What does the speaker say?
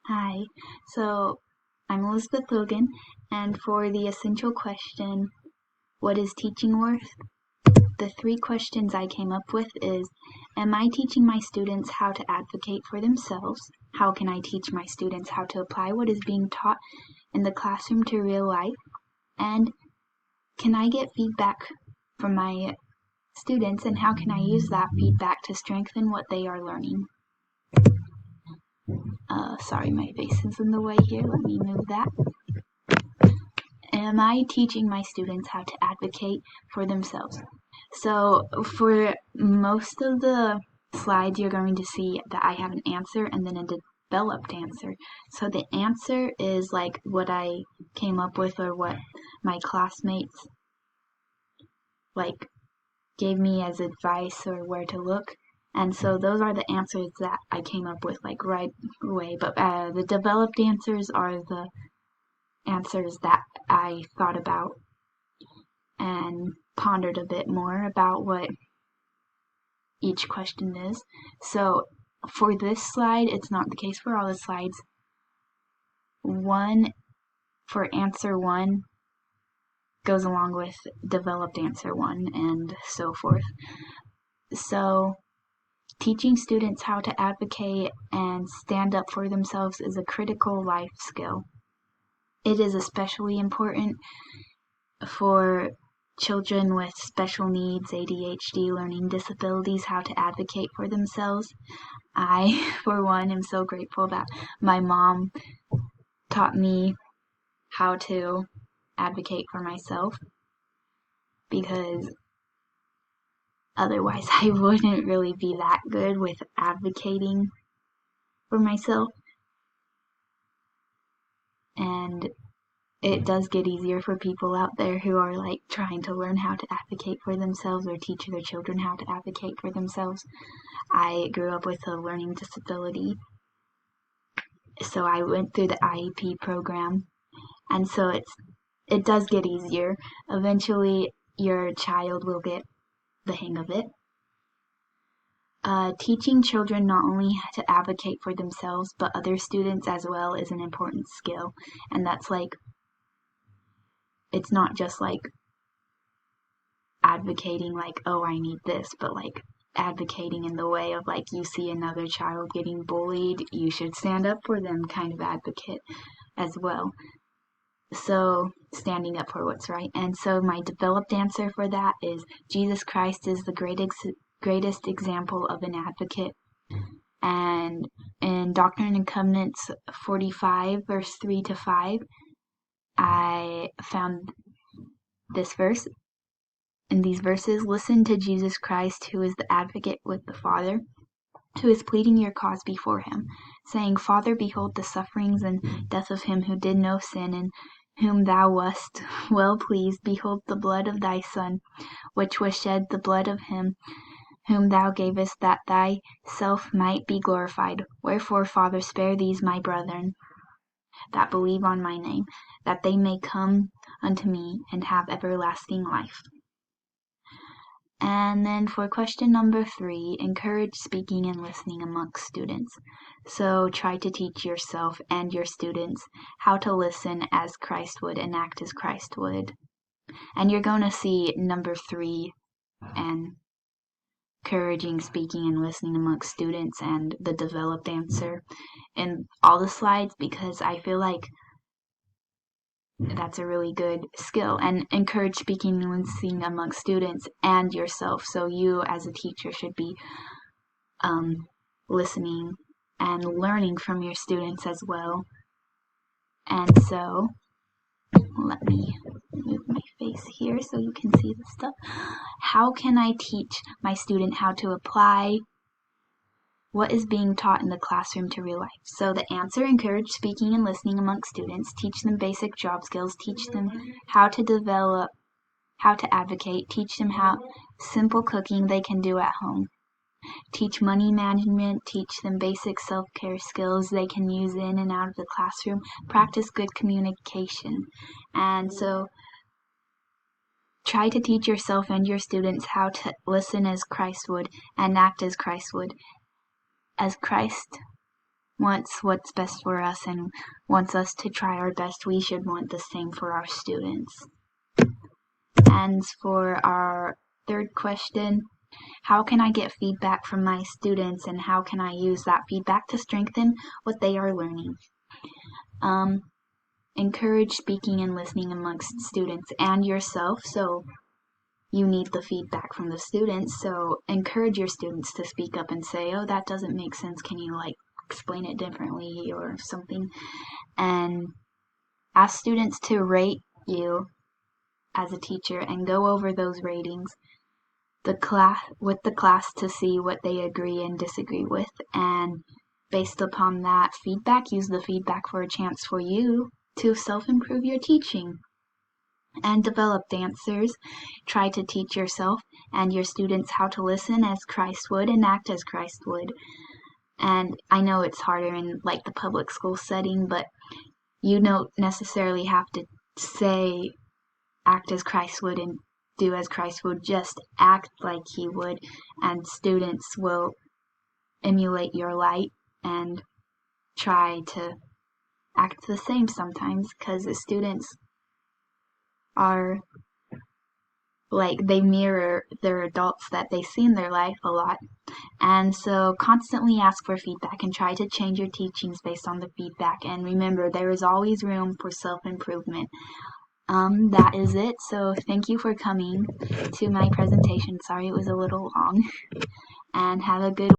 Hi, so I'm Elizabeth Logan, and for the essential question, what is teaching worth? The three questions I came up with is, am I teaching my students how to advocate for themselves? How can I teach my students how to apply what is being taught in the classroom to real life? And can I get feedback from my students, and how can I use that feedback to strengthen what they are learning? Sorry, my face is in the way here. Let me move that. Am I teaching my students how to advocate for themselves? So for most of the slides, you're going to see that I have an answer and then a developed answer. So the answer is like what I came up with or what my classmates like gave me as advice or where to look. And so those are the answers that I came up with like right away. But the developed answers are the answers that I thought about and pondered a bit more about what each question is. So for this slide, it's not the case for all the slides. One for answer one goes along with developed answer one and so forth. So teaching students how to advocate and stand up for themselves is a critical life skill. It is especially important for children with special needs, ADHD, learning disabilities, how to advocate for themselves. I, for one, am so grateful that my mom taught me how to advocate for myself, because otherwise I wouldn't really be that good with advocating for myself. And it does get easier for people out there who are like trying to learn how to advocate for themselves or teach their children how to advocate for themselves. I grew up with a learning disability, so I went through the IEP program, and so it does get easier. Eventually your child will get the hang of it. Teaching children not only to advocate for themselves but other students as well is an important skill, and that's like, it's not just like advocating like, oh, I need this, but like advocating in the way of like, you see another child getting bullied, you should stand up for them kind of advocate as well. So standing up for what's right. And so my developed answer for that is Jesus Christ is the greatest example of an advocate. And in Doctrine and Covenants 45 verse 3-5, I found this verse. In these verses, listen to Jesus Christ, who is the advocate with the Father, who is pleading your cause before him, saying, Father, behold the sufferings and death of him who did no sin, and whom thou wast well pleased. Behold the blood of thy Son, which was shed, the blood of him whom thou gavest, that thyself might be glorified. Wherefore, Father, spare these my brethren that believe on my name, that they may come unto me and have everlasting life. And then for question number 3, encourage speaking and listening amongst students. So try to teach yourself and your students how to listen as Christ would and act as Christ would. And you're going to see number 3 and encouraging speaking and listening amongst students and the developed answer in all the slides, because I feel like that's a really good skill. And encourage speaking and listening amongst students and yourself. So you as a teacher should be listening and learning from your students as well. And so let me move my face here so you can see the stuff. How can I teach my student how to apply what is being taught in the classroom to real life? So the answer, encourage speaking and listening amongst students, teach them basic job skills, teach them how to develop, how to advocate, teach them how simple cooking they can do at home, teach money management, teach them basic self-care skills they can use in and out of the classroom, practice good communication. And so try to teach yourself and your students how to listen as Christ would and act as Christ would. As Christ wants what's best for us and wants us to try our best, we should want the same for our students. And for our third question, how can I get feedback from my students and how can I use that feedback to strengthen what they are learning? Encourage speaking and listening amongst students and yourself. So you need the feedback from the students. So encourage your students to speak up and say, oh, that doesn't make sense. Can you explain it differently or something? And ask students to rate you as a teacher and go over those ratings with the class to see what they agree and disagree with, and based upon that feedback, use the feedback for a chance for you to self-improve your teaching. And develop answers. Try to teach yourself and your students how to listen as Christ would and act as Christ would. And I know it's harder in the public school setting, but you don't necessarily have to say act as Christ would and do as Christ would. Just act like he would, and students will emulate your light and try to act the same sometimes, because the students are they mirror their adults that they see in their life a lot. And so constantly ask for feedback and try to change your teachings based on the feedback. And remember, there is always room for self-improvement. That is it. So thank you for coming to my presentation. Sorry it was a little long. And have a good